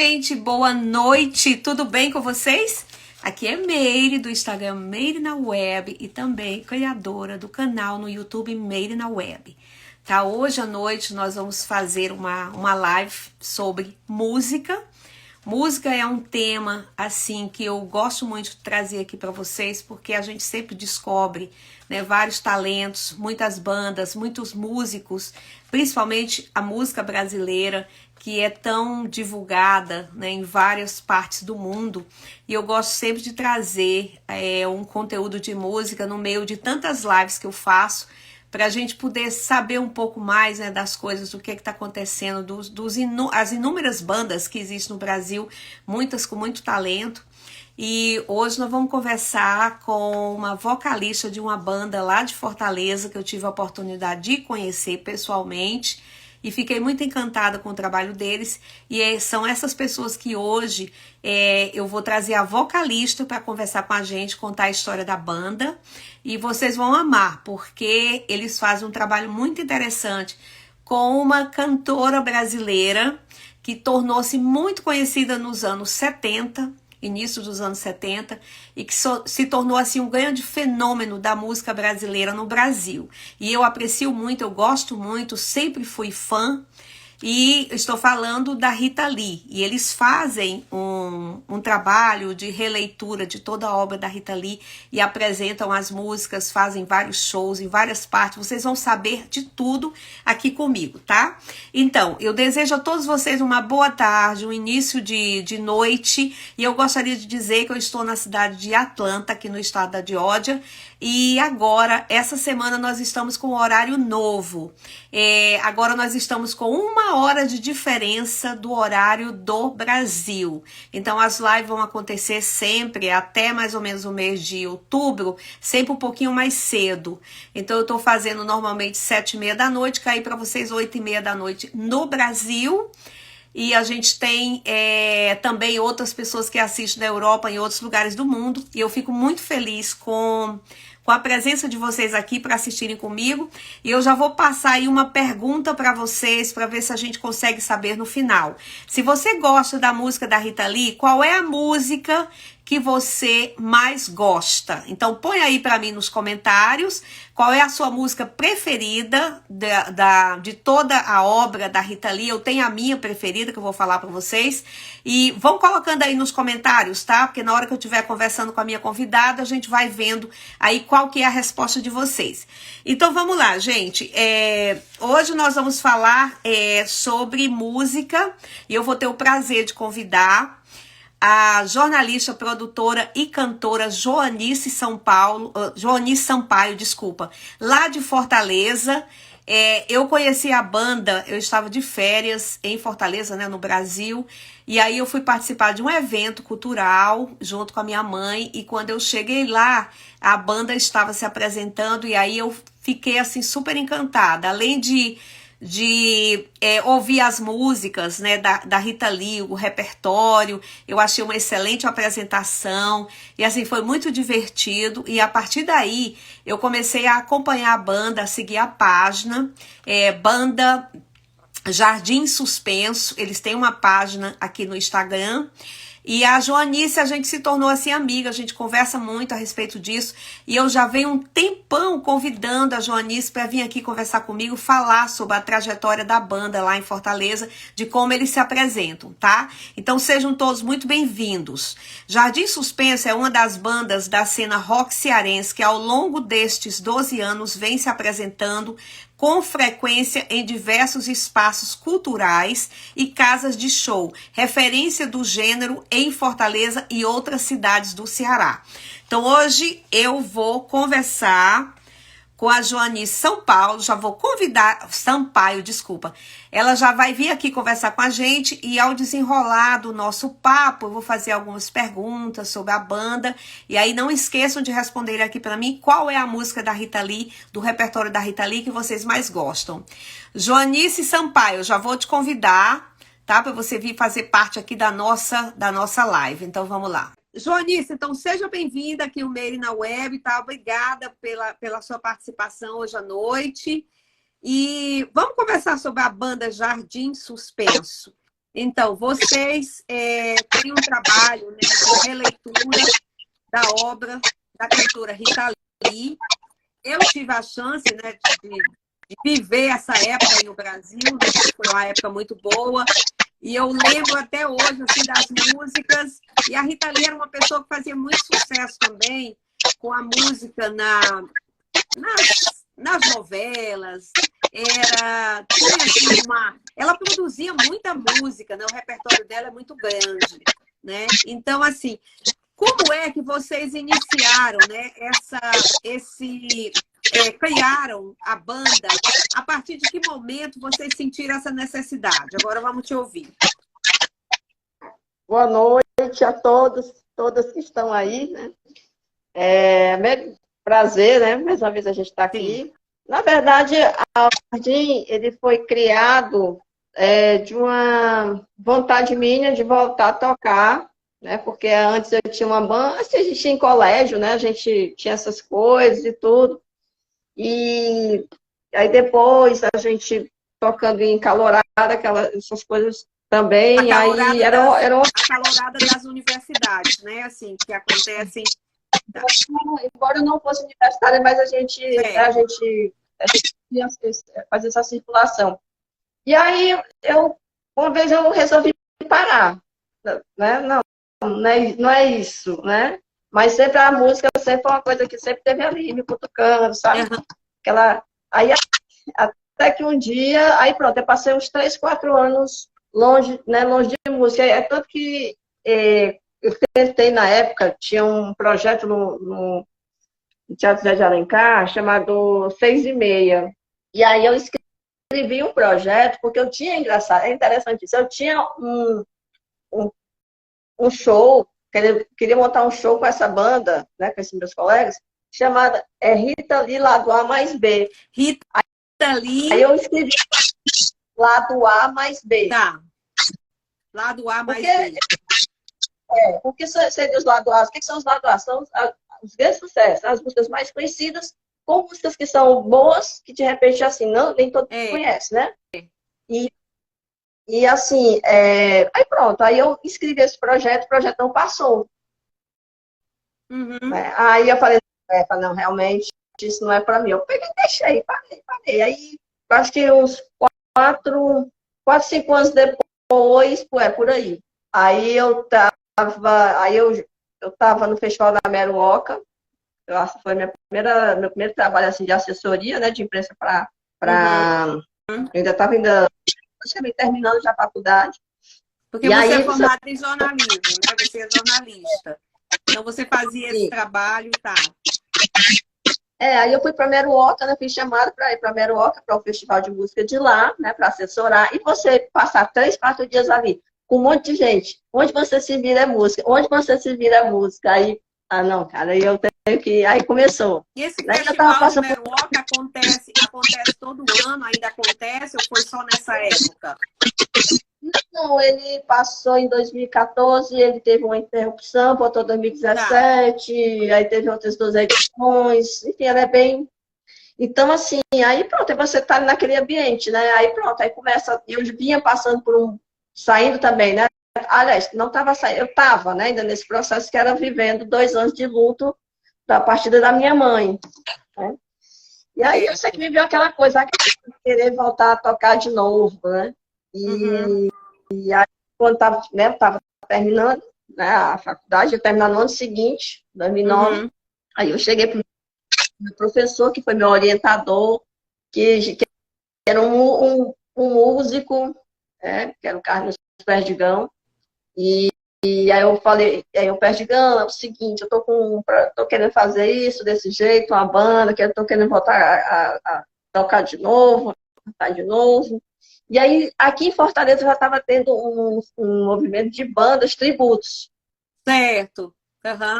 gente, boa noite, tudo bem com vocês? Aqui é Meire, do Instagram Meire na Web e também criadora do canal no YouTube Meire na Web. Tá? Hoje à noite nós vamos fazer uma live sobre música. Música é um tema assim que eu gosto muito de trazer aqui para vocês, porque a gente sempre descobre, né, vários talentos, muitas bandas, muitos músicos, principalmente a música brasileira, que é tão divulgada, né, em várias partes do mundo. E eu gosto sempre de trazer um conteúdo de música no meio de tantas lives que eu faço, para a gente poder saber um pouco mais, né, das coisas, do que está acontecendo, as inúmeras bandas que existem no Brasil, muitas com muito talento. E hoje nós vamos conversar com uma vocalista de uma banda lá de Fortaleza, que eu tive a oportunidade de conhecer pessoalmente, e fiquei muito encantada com o trabalho deles. E são essas pessoas que hoje eu vou trazer a vocalista para conversar com a gente, contar a história da banda. E vocês vão amar, porque eles fazem um trabalho muito interessante com uma cantora brasileira que tornou-se muito conhecida nos anos 70, início dos anos 70, e que se tornou assim um grande fenômeno da música brasileira no Brasil. E eu aprecio muito, eu gosto muito, sempre fui fã. E estou falando da Rita Lee, e eles fazem um trabalho de releitura de toda a obra da Rita Lee e apresentam as músicas, fazem vários shows em várias partes. Vocês vão saber de tudo aqui comigo, tá? Então, eu desejo a todos vocês uma boa tarde, um início de noite, e eu gostaria de dizer que eu estou na cidade de Atlanta, aqui no estado da Geórgia. E agora, essa semana, nós estamos com um horário novo. Agora nós estamos com 1 hora de diferença do horário do Brasil. Então as lives vão acontecer sempre, até mais ou menos o mês de outubro, sempre um pouquinho mais cedo. Então eu estou fazendo normalmente 7h30 da noite, cair para vocês 8h30 da noite no Brasil. E a gente tem também outras pessoas que assistem da Europa, em outros lugares do mundo. E eu fico muito feliz com a presença de vocês aqui para assistirem comigo. E eu já vou passar aí uma pergunta para vocês, para ver se a gente consegue saber no final. Se você gosta da música da Rita Lee, qual é a música que você mais gosta? Então põe aí para mim nos comentários qual é a sua música preferida de toda a obra da Rita Lee. Eu tenho a minha preferida que eu vou falar para vocês, e vão colocando aí nos comentários, tá? Porque na hora que eu estiver conversando com a minha convidada, a gente vai vendo aí qual que é a resposta de vocês. Então vamos lá, gente. Hoje nós vamos falar sobre música, e eu vou ter o prazer de convidar a jornalista, produtora e cantora Joanice Sampaio, lá de Fortaleza. Eu conheci a banda, eu estava de férias em Fortaleza, né, no Brasil, e aí eu fui participar de um evento cultural junto com a minha mãe, e quando eu cheguei lá, a banda estava se apresentando, e aí eu fiquei assim super encantada, além de ouvir as músicas, né, da Rita Lee, o repertório. Eu achei uma excelente apresentação, e assim, foi muito divertido, e a partir daí eu comecei a acompanhar a banda, a seguir a página, banda Jardim Suspenso. Eles têm uma página aqui no Instagram. E a Joanice, a gente se tornou assim amiga, a gente conversa muito a respeito disso, e eu já venho um tempão convidando a Joanice para vir aqui conversar comigo, falar sobre a trajetória da banda lá em Fortaleza, de como eles se apresentam, tá? Então sejam todos muito bem-vindos. Jardim Suspenso é uma das bandas da cena rock cearense que ao longo destes 12 anos vem se apresentando com frequência em diversos espaços culturais e casas de show, referência do gênero em Fortaleza e outras cidades do Ceará. Então hoje eu vou conversar com a Joanice Sampaio, ela já vai vir aqui conversar com a gente, e ao desenrolar do nosso papo, eu vou fazer algumas perguntas sobre a banda, e aí não esqueçam de responder aqui para mim qual é a música da Rita Lee, do repertório da Rita Lee, que vocês mais gostam. Joanice Sampaio, eu já vou te convidar, tá, para você vir fazer parte aqui da nossa live. Então vamos lá. Joanice, então seja bem-vinda aqui ao Meire na Web, tá? Obrigada pela sua participação hoje à noite. E vamos conversar sobre a banda Jardim Suspenso. Então, vocês têm um trabalho, né, de releitura da obra da cantora Rita Lee. Eu tive a chance, né, de viver essa época aí no Brasil, né, que foi uma época muito boa. E eu lembro até hoje assim, das músicas. E a Rita Lee era uma pessoa que fazia muito sucesso também com a música nas novelas. Tinha assim, ela produzia muita música, né? O repertório dela é muito grande, né? Então, assim, como é que vocês iniciaram, né, criaram a banda? A partir de que momento vocês sentiram essa necessidade? Agora vamos te ouvir. Boa noite a todos, todas que estão aí, né? Prazer, né? Mais uma vez a gente está aqui. Na verdade, o Jardim, ele foi criado de uma vontade minha de voltar a tocar, né? Porque antes eu tinha uma banda, assim, a gente tinha em colégio, né? A gente tinha essas coisas e tudo. E aí depois a gente tocando em calorada, essas coisas também, aí a calorada das universidades, né? Assim, que acontecem. Embora eu não fosse universitária, mas a gente ia fazer essa circulação. E aí, uma vez eu resolvi parar, né? Não é isso, né? Mas sempre a música sempre foi uma coisa que sempre teve ali, me cutucando, sabe? Aí, até que um dia, aí pronto, eu passei uns 3, 4 anos longe, né? Longe de música. É tanto que eu tentei na época, tinha um projeto no Teatro Zé de Alencar chamado 6 e meia. E aí eu escrevi um projeto, porque eu tinha, engraçado, é interessante isso, eu tinha um show, queria montar um show com essa banda, né, com esses meus colegas, chamada Rita Lee Lado A mais B. Rita Lee. Aí eu escrevi Lado A mais B. Tá. Lado A mais B. Porque seriam os Lado A. O que são os Lado A? São os grandes sucessos, as músicas mais conhecidas, com músicas que são boas, que de repente, assim, nem todo mundo conhece, né? E assim, aí pronto, aí eu escrevi esse projeto, o projeto não passou. Uhum. Aí eu falei, não, realmente, isso não é para mim. Eu peguei e deixei, parei. Aí, acho que uns 4, 5 anos depois, por aí. Aí eu tava no Festival da Meruoca, foi meu primeiro trabalho assim, de assessoria, né, de imprensa para eu ainda estava praticamente terminando já a faculdade. Porque você é formada em jornalismo, né? Você é jornalista. Então você fazia esse trabalho, tá? Aí eu fui para Meruoca, né? Fui chamada para ir para Meruoca, para o festival de música de lá, né? Para assessorar. E você passar 3, 4 dias ali com um monte de gente. Onde você se vira é música. Onde você se vira é música. Aí, não, cara, aí eu tenho que... Aí começou. E esse festival de Meruoca acontece todo ano? Ainda acontece ou foi só nessa época? Não, ele passou em 2014, ele teve uma interrupção, voltou em 2017, aí teve outras 2 edições, enfim, ela é bem... Então, assim, aí pronto, aí você tá naquele ambiente, né? Aí pronto, aí começa... Eu vinha passando por saindo também, né? Aliás, não estava saindo, eu estava, né, ainda nesse processo que era vivendo 2 anos de luto da partida da minha mãe, né? E aí eu sei que viveu aquela coisa, querer voltar a tocar de novo, né? E aí, quando estava terminando, né, a faculdade, eu terminar no ano seguinte, 2009, aí eu cheguei para o meu professor, que foi meu orientador, que era um músico, que era o Carlos Perdigão, e aí eu falei, o Perdigão, é o seguinte, eu tô querendo fazer isso desse jeito, uma banda, que eu tô querendo voltar a tocar de novo, cantar de novo. E aí, aqui em Fortaleza já estava tendo um movimento de bandas, tributos. Certo. Uhum.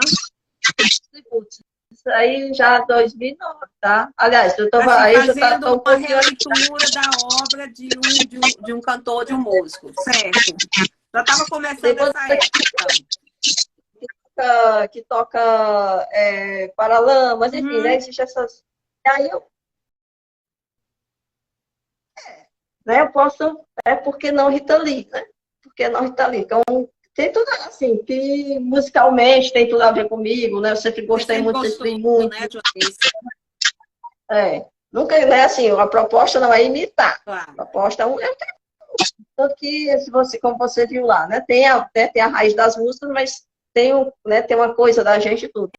Tributos. Isso aí já 2009, tá? Aliás, eu estava fazendo uma releitura da obra de um cantor, de um músico, certo? Já estava começando essa época. Que toca Paralamas, enfim, né? Existe essas... E aí eu posso, porque não Rita Lee, né? porque nós tá ali. Então, tem tudo assim, que musicalmente tem tudo a ver comigo, né? Eu sempre Você gostei sempre muito, gostou, sempre muito. né, Joyce? Nunca, né, assim, a proposta não é imitar. A Claro. proposta é tanto que, se você, como você viu lá, né, tem a raiz das músicas, mas tem uma coisa da gente e tudo.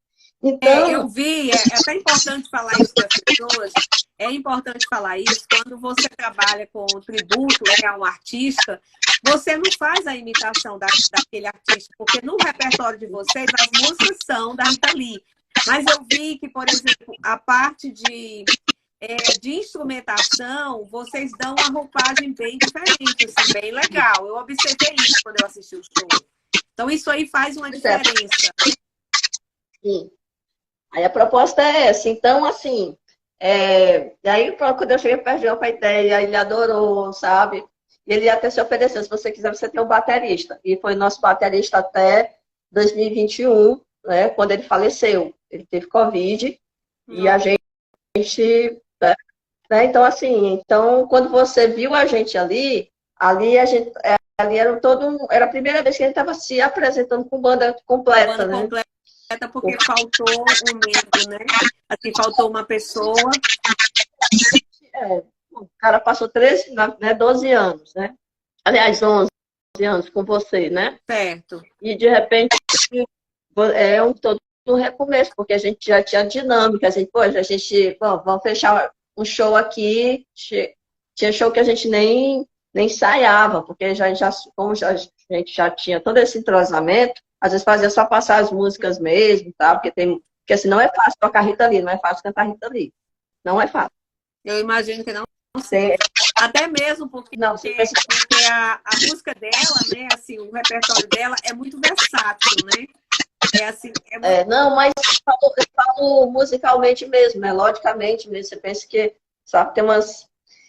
Eu Então, vi, é até importante falar isso para as pessoas. É importante falar isso quando você trabalha com tributo, né, a um artista, você não faz a imitação daquele artista, porque no repertório de vocês as músicas são da Rita Lee. Mas eu vi que, por exemplo, a parte de instrumentação, vocês dão uma roupagem bem diferente, assim, bem legal. Eu observei isso quando eu assisti o show. Então, isso aí faz uma diferença. sim. Aí a proposta é essa. Então, assim, e aí quando eu cheguei perto de uma ideia, ele adorou, sabe? E ele até se ofereceu, se você quiser, você tem um baterista. E foi nosso baterista até 2021, né, quando ele faleceu. Ele teve Covid, e a gente, né, então, assim, então, quando você viu a gente ali a gente, ali era a primeira vez que a gente estava se apresentando com banda completa, Banda né? completa, porque faltou um membro, né? Assim, faltou uma pessoa. O cara passou 13, né, 12 anos, né? Aliás, 11 anos com você, né? Certo. E de repente todo um recomeço, porque a gente já tinha dinâmica, assim, pô, vamos fechar um show aqui, tinha show que a gente nem ensaiava, porque como a gente já tinha todo esse entrosamento, às vezes fazia só passar as músicas mesmo, tá? Porque assim, não é fácil tocar Rita Lee, não é fácil cantar Rita Lee. Não é fácil. Eu imagino que não Tem, seja. Até mesmo porque, não, você pensa, porque a música dela, né? Assim, o repertório dela é muito versátil, né? É assim, é muito... não, mas eu falo musicalmente mesmo, melodicamente mesmo. Você pensa que, sabe, tem umas.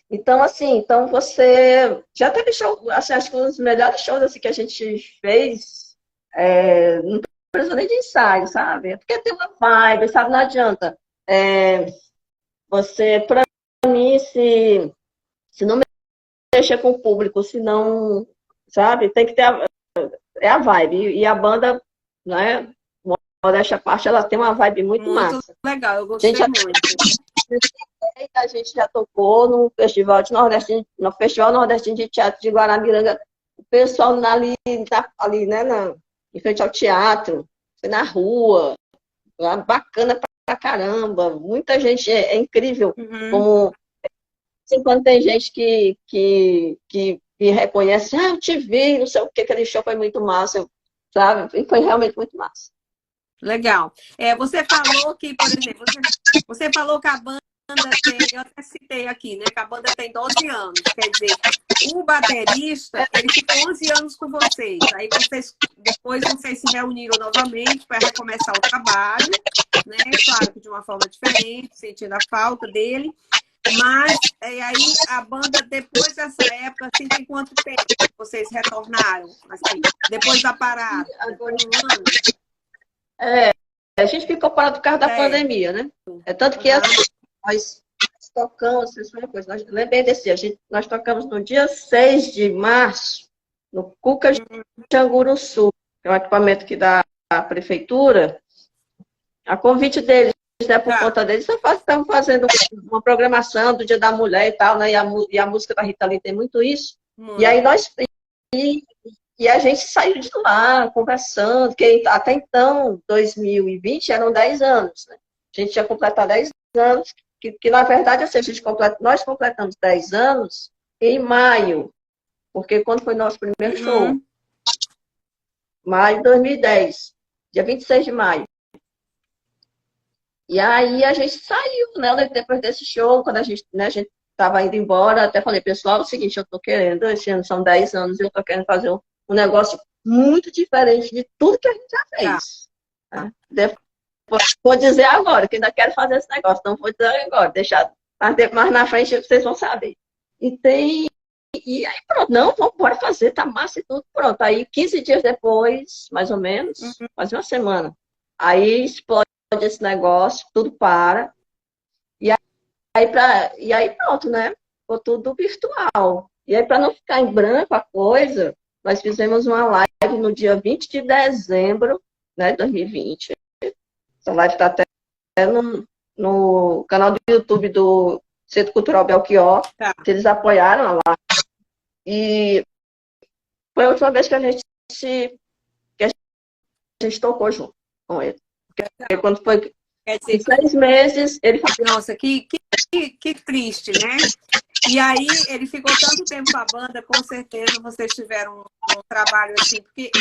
Então, assim, então você já teve show, assim, acho que um dos melhores shows assim, que a gente fez, não precisa nem de ensaio, sabe? É porque tem uma vibe, sabe? Não adianta. Para mim, se não mexer com o público, se não, sabe, tem que ter a vibe. E a banda, né? Modéstia à parte, ela tem uma vibe muito muito massa. legal, eu gostei muito. A gente já tocou no Festival Nordestino de Teatro de Guaramiranga, o pessoal ali, né, em frente ao teatro, foi na rua, lá, bacana pra caramba, muita gente, é incrível Uhum. como, assim, quando tem gente que me reconhece, eu te vi, não sei o que, aquele show foi muito massa, sabe, e foi realmente muito massa. Legal. Você falou que, por exemplo, você falou que a banda tem, eu até citei aqui, né? Que a banda tem 12 anos. Quer dizer, o baterista, ele ficou 11 anos com vocês. Aí depois vocês se reuniram novamente para recomeçar o trabalho, né? Claro que de uma forma diferente, sentindo a falta dele. Mas aí a banda, depois dessa época, assim, tem quanto tempo vocês retornaram? Assim, depois da parada? Depois de um ano? A gente ficou parado por causa da Certo. pandemia, né? Tanto que nós tocamos, isso foi uma coisa, lembrei desse dia, nós tocamos no dia 6 de março, no Cuca Sul, que é um equipamento que dá a prefeitura, a convite deles, né, por conta deles, estamos fazendo uma programação do Dia da Mulher e tal, né, e a música da Rita Lee tem muito isso, e aí e a gente saiu de lá conversando, que até então, 2020, eram 10 anos, né? A gente ia completar 10 anos, que na verdade, assim, nós completamos 10 anos em maio, porque quando foi nosso primeiro show? Maio de 2010, dia 26 de maio. E aí a gente saiu, né, depois desse show, quando a gente estava indo embora, até falei, pessoal, é o seguinte, eu estou querendo, esse ano são 10 anos, eu estou querendo fazer um negócio muito diferente de tudo que a gente já fez. Tá? Vou dizer agora, que ainda quero fazer esse negócio, não vou dizer agora, deixar mais na frente vocês vão saber. E aí pronto, não, vamos embora fazer, tá massa e tudo, pronto. Aí 15 dias depois, mais ou menos, quase uma semana, aí explode esse negócio, tudo para, e aí pronto, né? Ficou tudo virtual. E aí, para não ficar em branco a coisa, nós fizemos uma live no dia 20 de dezembro, né, de 2020. Essa live está até no canal do YouTube do Centro Cultural Belchior, Tá. que eles apoiaram a live. E foi a última vez que a gente tocou junto com ele. Porque quando foi Quer dizer, 6 meses, ele falou, nossa, que triste, né? E aí, ele ficou tanto tempo com a banda, com certeza vocês tiveram um trabalho assim, porque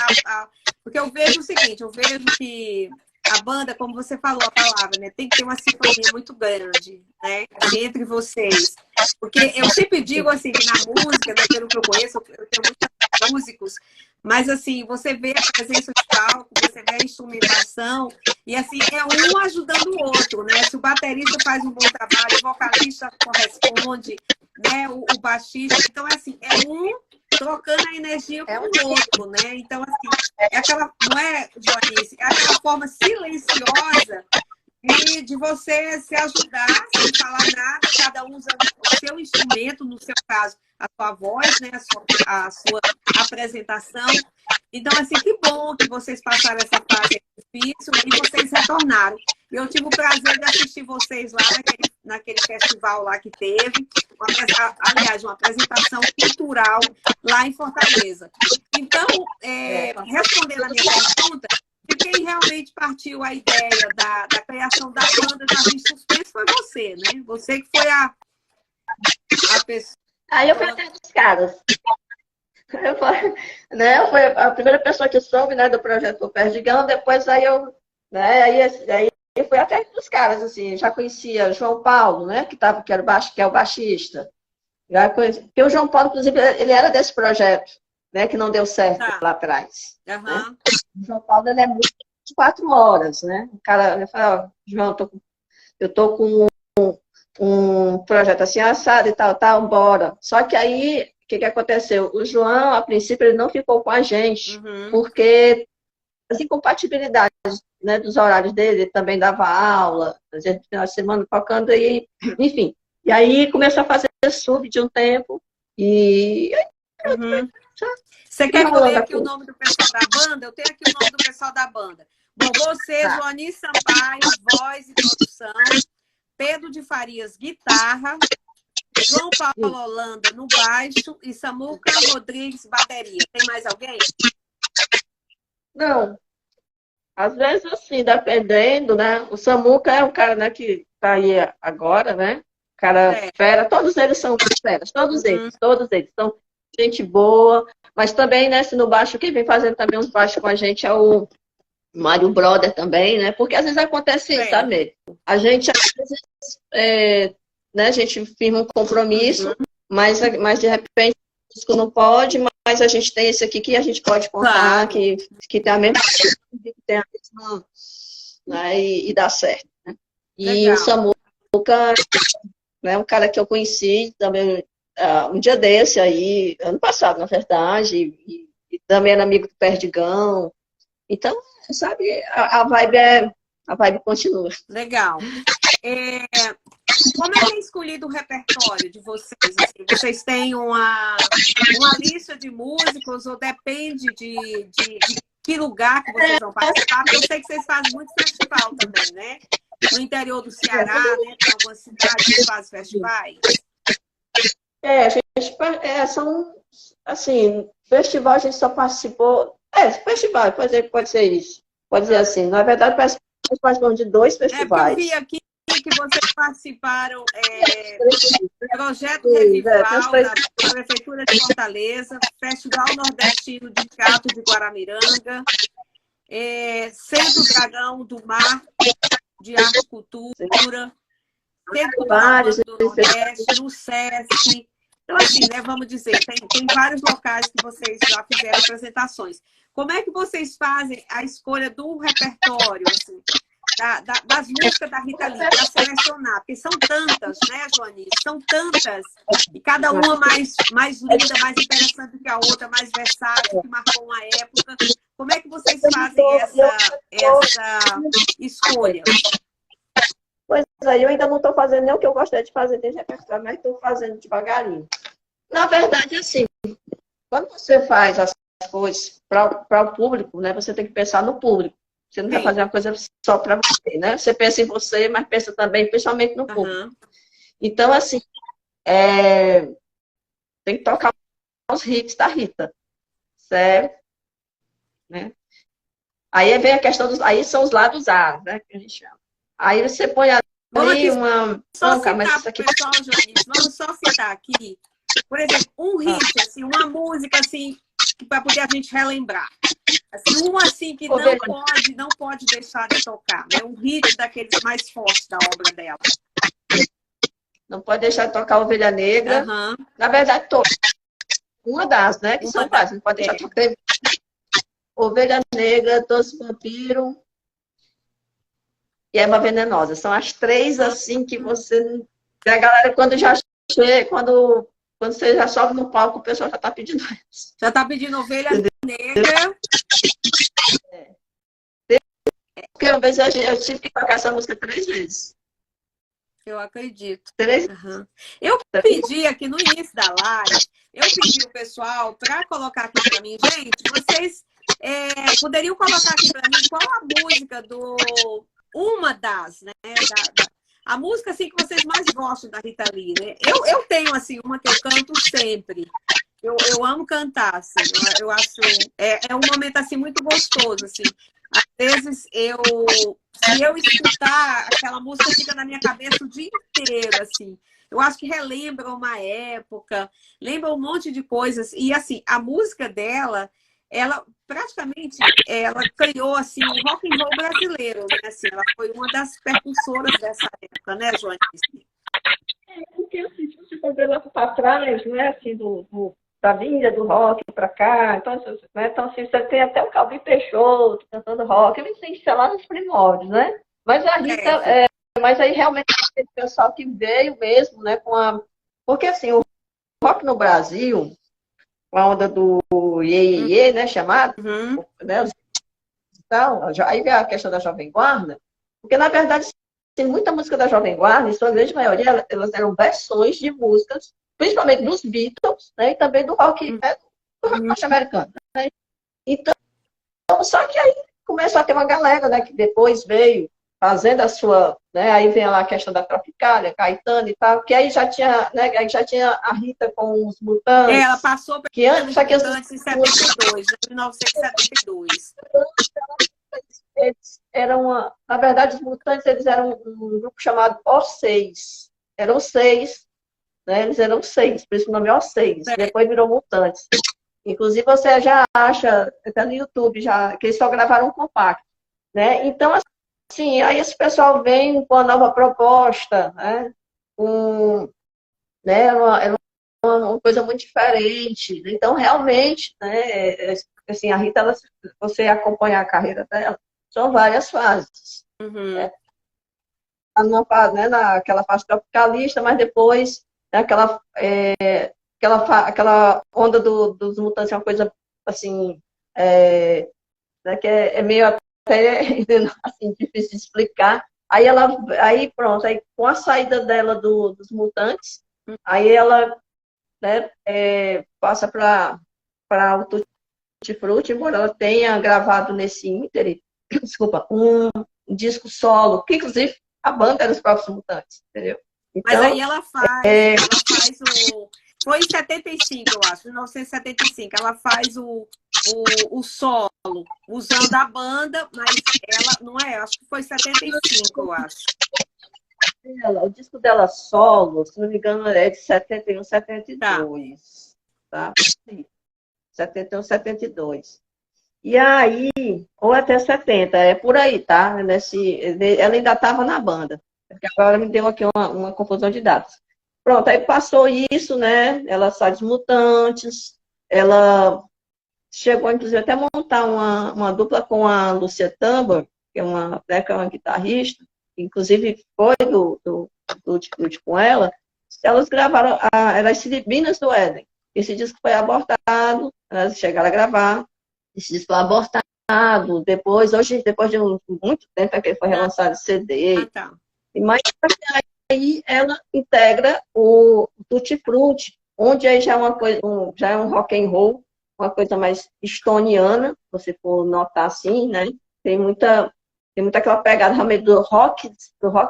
eu vejo o seguinte, eu vejo que a banda, como você falou a palavra, né, tem que ter uma sintonia muito grande, né, assim, entre vocês. Porque eu sempre digo assim, que na música, né, pelo que eu conheço, eu tenho muitos músicos, mas assim, você vê a presença de palco, você vê a instrumentação, e assim, é um ajudando o outro, né? Se o baterista faz um bom trabalho, o vocalista corresponde, né? O baixista. Então, é assim, é um trocando a energia com o outro, né? Então, assim, é aquela, não é, Joanice? É aquela forma silenciosa de você se ajudar, sem falar nada, cada um usando o seu instrumento, no seu caso, a sua voz, né? A sua apresentação. Então, assim, que bom que vocês passaram essa fase difícil e vocês retornaram. Eu tive o prazer de assistir vocês lá naquele festival lá que teve, uma apresentação cultural lá em Fortaleza. Então, respondendo a minha pergunta, de quem realmente partiu a ideia da criação da banda Jardim Suspense foi você, né? Você que foi a pessoa... Aí eu fui até dos caras. Eu fui a primeira pessoa que soube, né, do projeto do Perdigão, depois aí eu, né, aí eu fui até dos caras, assim, já conhecia João Paulo, né, que é o baixista. Já conhecia, porque o João Paulo, inclusive, ele era desse projeto, né, que não deu certo lá atrás. Uhum. Né? O João Paulo, ele é muito de 4 horas, né? O cara, eu falo, ó, João, eu tô com um projeto assim, assado e tal, bora. Só que aí, o que aconteceu? O João, a princípio, ele não ficou com a gente, porque as incompatibilidades, né, dos horários dele, ele também dava aula, fazia final de semana tocando aí, enfim. E aí começou a fazer sub de um tempo, e... Você quer que eu leia aqui o nome do pessoal da banda? Eu tenho aqui o nome do pessoal da banda. Bom, você, Joanice Sampaio, voz e produção, Pedro de Farias, guitarra, João Paulo Holanda no baixo e Samuca Rodrigues, bateria. Tem mais alguém? Não. Às vezes, assim, dependendo, né? O Samuca é um cara, né, que tá aí agora, né? Cara fera. Todos eles são feras. Todos eles são gente boa. Mas também, né, se no baixo, quem vem fazendo também uns baixos com a gente é o Mário Brother também, né? Porque às vezes acontece isso, sabe? A gente, às vezes, né, a gente firma um compromisso, mas de repente o disco não pode, mas a gente tem esse aqui que a gente pode contar, que tem a mesma que tem a mesma, né, e dá certo. Né? E o Samuca, né, um cara que eu conheci também um dia desse aí, ano passado, na verdade, e também era amigo do Perdigão. Então, sabe, a vibe continua. Legal. Como é que é escolhido o repertório de vocês? Assim, vocês têm uma lista de músicos ou depende de que lugar que vocês vão participar? Porque eu sei que vocês fazem muito festival também, né? No interior do Ceará, né? Tem algumas cidades que fazem festivais. São, assim, festival a gente só participou... festival, pode ser isso. Pode ser assim. Na verdade, participamos de 2 festivais. Eu vi aqui que vocês participaram do Projeto Revival da Prefeitura de Fortaleza, Festival Nordestino de Cato de Guaramiranga, Centro Dragão do Mar de Arte e Cultura, Centro Cultural do Nordeste, no SESC. Então, assim, né, vamos dizer, tem vários locais que vocês já fizeram apresentações. Como é que vocês fazem a escolha do repertório, assim, das músicas da Rita Lee, para selecionar? Porque são tantas, né, Joanice? São tantas, e cada uma mais linda, mais interessante que a outra, mais versátil, que marcou uma época. Como é que vocês fazem essa escolha? Pois aí, eu ainda não estou fazendo nem o que eu gostaria de fazer dentro do repertório, mas estou fazendo devagarinho. Na verdade, assim, quando você faz a coisas para o público, né? Você tem que pensar no público. Você não vai fazer uma coisa só para você, né? Você pensa em você, mas pensa também, principalmente no público. Então, assim, tem que tocar os hits da Rita, certo? Né? Aí vem a questão dos... Aí são os lados A, né? Que a gente chama. Aí você põe ali uma... Só citar mas isso aqui... pessoal, Joanice, vamos só citar aqui, por exemplo, um hit, assim, uma música, assim, para poder a gente relembrar. Assim, um assim que não pode deixar de tocar, né? Um hit daqueles mais fortes da obra dela. Não pode deixar de tocar Ovelha Negra. Na verdade, uma das, né? Que são várias. Não pode deixar de tocar Ovelha Negra, Doce Vampiro e Erva Venenosa. São as três, assim, que você... A galera, quando já chega, quando você já sobe no palco, o pessoal já está pedindo isso. Já está pedindo Ovelha Negra. Porque uma vez eu tive que tocar essa música 3 vezes. Eu acredito. 3? Eu pedi aqui no início da live, eu pedi o pessoal para colocar aqui para mim, gente, vocês poderiam colocar aqui para mim qual a música uma das, né? A música assim, que vocês mais gostam da Rita Lee, né? Eu tenho assim, uma que eu canto sempre. Eu amo cantar, assim. Eu acho... É um momento assim, muito gostoso, assim. Às vezes, se eu escutar, aquela música fica na minha cabeça o dia inteiro, assim. Eu acho que relembra uma época, lembra um monte de coisas. E, assim, a música dela, ela praticamente, ela criou, assim, o rock and roll brasileiro, né? Assim, ela foi uma das percursoras dessa época, né, Joanice? Porque, assim, se você for ver lá para trás, né, assim, da vinda do rock para cá, então, né, então assim, você tem até o Calbi Peixoto cantando rock, ele tem que ser lá nos primórdios, né? Mas a Rita, mas aí realmente tem pessoal que veio mesmo, né, com a... Porque, assim, o rock no Brasil, com a onda do Iê, Iê, Iê, né, chamado, né, então, aí vem a questão da Jovem Guarda, porque, na verdade, tem muita música da Jovem Guarda, em sua grande maioria, elas eram versões de músicas, principalmente dos Beatles, né, e também do rock, do rock norte-americano. Né? Então, só que aí começou a ter uma galera, né, que depois veio fazendo a sua, né, aí vem lá a questão da Tropicália, Caetano e tal, que aí já tinha, né, aí já tinha a Rita com os Mutantes. Ela passou pelos Mutantes em 72, em 1972. Eles eram na verdade, os Mutantes, eles eram um grupo chamado O6. Eram 6, né? Eles eram 6, por isso o nome é O6. Depois virou Mutantes. Inclusive, você já acha, até no YouTube, já, que eles só gravaram um compacto, né? Então, assim, aí esse pessoal vem com a nova proposta, né? Era uma coisa muito diferente. Então, realmente, né? Assim, a Rita, você acompanhar a carreira dela, são várias fases. Né? Numa fase, né, naquela fase tropicalista, mas depois né, aquela onda dos Mutantes é uma coisa assim, né, que é meio até assim, difícil de explicar. Aí pronto, aí com a saída dela dos Mutantes, aí ela né, passa para o Tutti Frutti, embora ela tenha gravado nesse ínterim, desculpa, um disco solo, que inclusive a banda era os próprios Mutantes, entendeu? Então, mas aí ela faz foi em 75, eu acho, 1975, ela faz o solo, usando a banda, mas ela, não é, acho que foi 75, eu acho. O disco dela solo, se não me engano, é de 71, 72. Tá? 71, 72. E aí, ou até 70, é por aí, tá? Ela ainda estava na banda. Porque agora me deu aqui uma confusão de datas. Pronto, aí passou isso, né? Ela sai dos Mutantes, ela chegou, inclusive, até a montar uma dupla com a Lucia Tambor, que é uma guitarrista, inclusive foi do com ela. Elas gravaram, eram as Filipinas do Éden. Esse disco foi abortado, elas chegaram a gravar. Esse disco foi abortado, depois de muito tempo que ele foi relançado em CD. Tá. Mas aí ela integra o Tutti Frutti, onde aí já é uma coisa, já é um rock and roll, uma coisa mais estoniana, se você for notar assim, né? Tem muita aquela pegada realmente do rock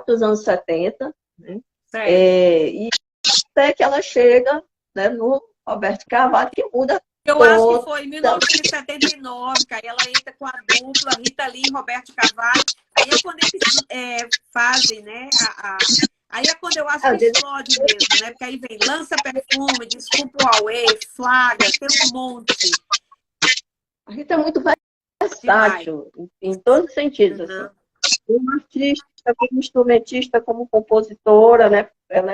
dos anos 70, né? E até que ela chega, né, no Roberto Carvalho, que muda Eu acho que foi em 1979, que aí ela entra com a dupla Rita Lee e Roberto Carvalho. Aí é quando eles fazem, né? Aí é quando eu acho que explode mesmo, né? Porque aí vem Lança Perfume, Desculpa o Away, Flagra, tem um monte. A Rita é muito versátil, em todos os sentidos. Assim. Como artista, como instrumentista, como compositora, né? Ela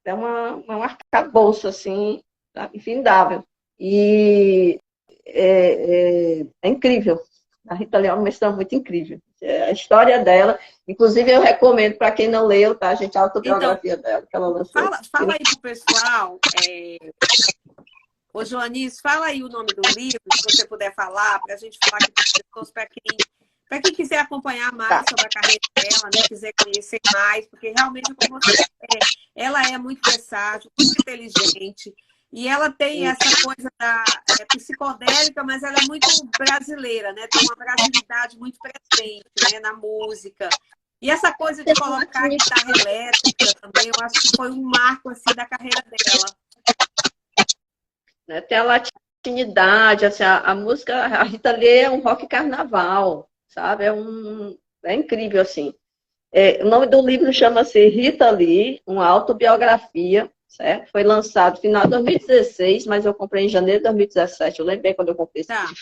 é um arcabouço, assim, infindável. E é incrível. A Rita Lee é uma pessoa muito incrível. A história dela, inclusive eu recomendo para quem não leu, tá, gente? A autobiografia dela, que ela lançou. Fala aí pro pessoal. Ô, Joanice, fala aí o nome do livro, se você puder falar, para a gente falar aqui para as pessoas, para quem quiser acompanhar mais sobre a carreira dela, né, quiser conhecer mais, porque realmente, como você ela é muito versátil, muito inteligente, e ela tem essa coisa psicodélica, mas ela é muito brasileira, né? Tem uma brasilidade muito presente, né, na música. E essa coisa de colocar a guitarra elétrica também, eu acho que foi um marco assim, da carreira dela. Tem a latinidade, assim, a música, a Rita Lee é um rock carnaval, sabe? É incrível, assim. O nome do livro chama-se Rita Lee, uma autobiografia, certo? Foi lançado no final de 2016, mas eu comprei em janeiro de 2017, eu lembrei quando eu comprei esse livro.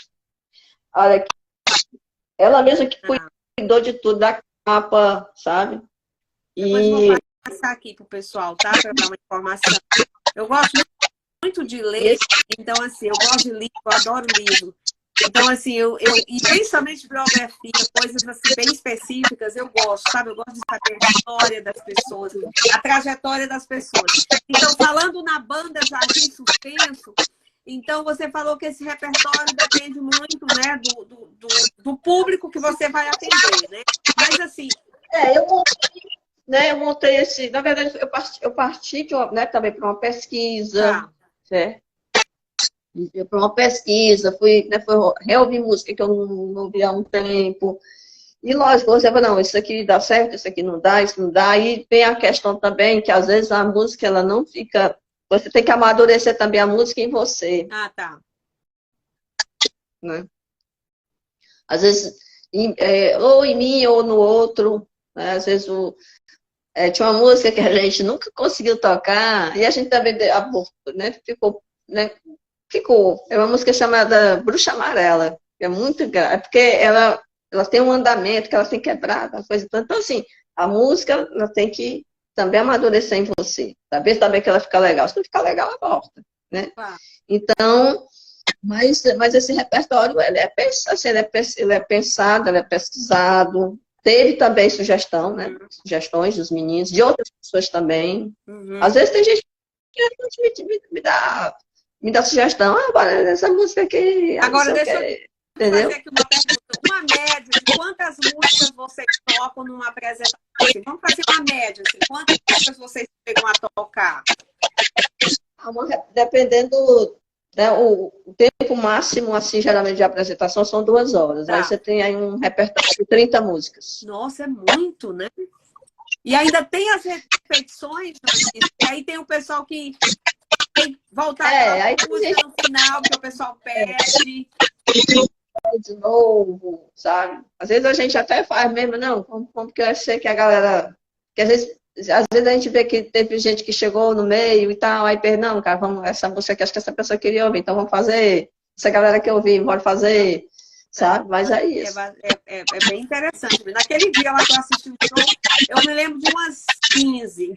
Olha aqui. Ela mesma que cuidou de tudo, da capa, sabe? Depois eu vou passar aqui pro pessoal, tá? Para dar uma informação. Eu gosto muito de ler, então assim, eu gosto de livro, eu adoro livro. Então, assim, e principalmente biografia, coisas assim bem específicas, eu gosto, sabe? Eu gosto de saber a história das pessoas, a trajetória das pessoas. Então, falando na banda Jardim Suspenso, então você falou que esse repertório depende muito, né, do público que você vai atender, né? Mas assim... eu montei esse... Na verdade, eu parti de né, também para uma pesquisa, certo? Para uma pesquisa, fui reouvir música que eu não ouvia há um tempo. E lógico, você fala, não, isso aqui dá certo, isso aqui não dá, isso não dá. E tem a questão também que às vezes a música ela não fica. Você tem que amadurecer também a música em você. Tá. Né? Às vezes, ou em mim ou no outro. Né? Às vezes tinha uma música que a gente nunca conseguiu tocar, e a gente também né, ficou. É uma música chamada Bruxa Amarela, que é muito grave, porque ela tem um andamento que ela tem quebrado, coisa. Então, assim, a música ela tem que também amadurecer em você, saber também que ela fica legal. Se não ficar legal, ela volta, né? Então, mas esse repertório, ele é pensado, ele é pesquisado. Teve também sugestão, né? Sugestões dos meninos, de outras pessoas também. Às vezes tem gente que me dá sugestão, essa música aqui. Agora, deixa eu fazer aqui uma pergunta. Uma média de quantas músicas vocês tocam numa apresentação? Vamos fazer uma média. Assim, quantas músicas vocês chegam a tocar? Dependendo, né, o tempo máximo, assim, geralmente de apresentação, são 2 horas. Aí você tem aí um repertório de 30 músicas. Nossa, é muito, né? E ainda tem as repetições, e aí tem o pessoal que tem que voltar aí a música no final, que o pessoal pede. De novo, sabe? Às vezes a gente até faz mesmo, não, porque eu sei que a galera... Que às vezes a gente vê que teve gente que chegou no meio e tal, aí não, cara, essa música aqui, acho que essa pessoa queria ouvir, então vamos fazer. Essa galera que ouviu, bora fazer, sabe? Mas é isso. É bem interessante. Naquele dia lá que eu assisti o show, eu me lembro de umas 15.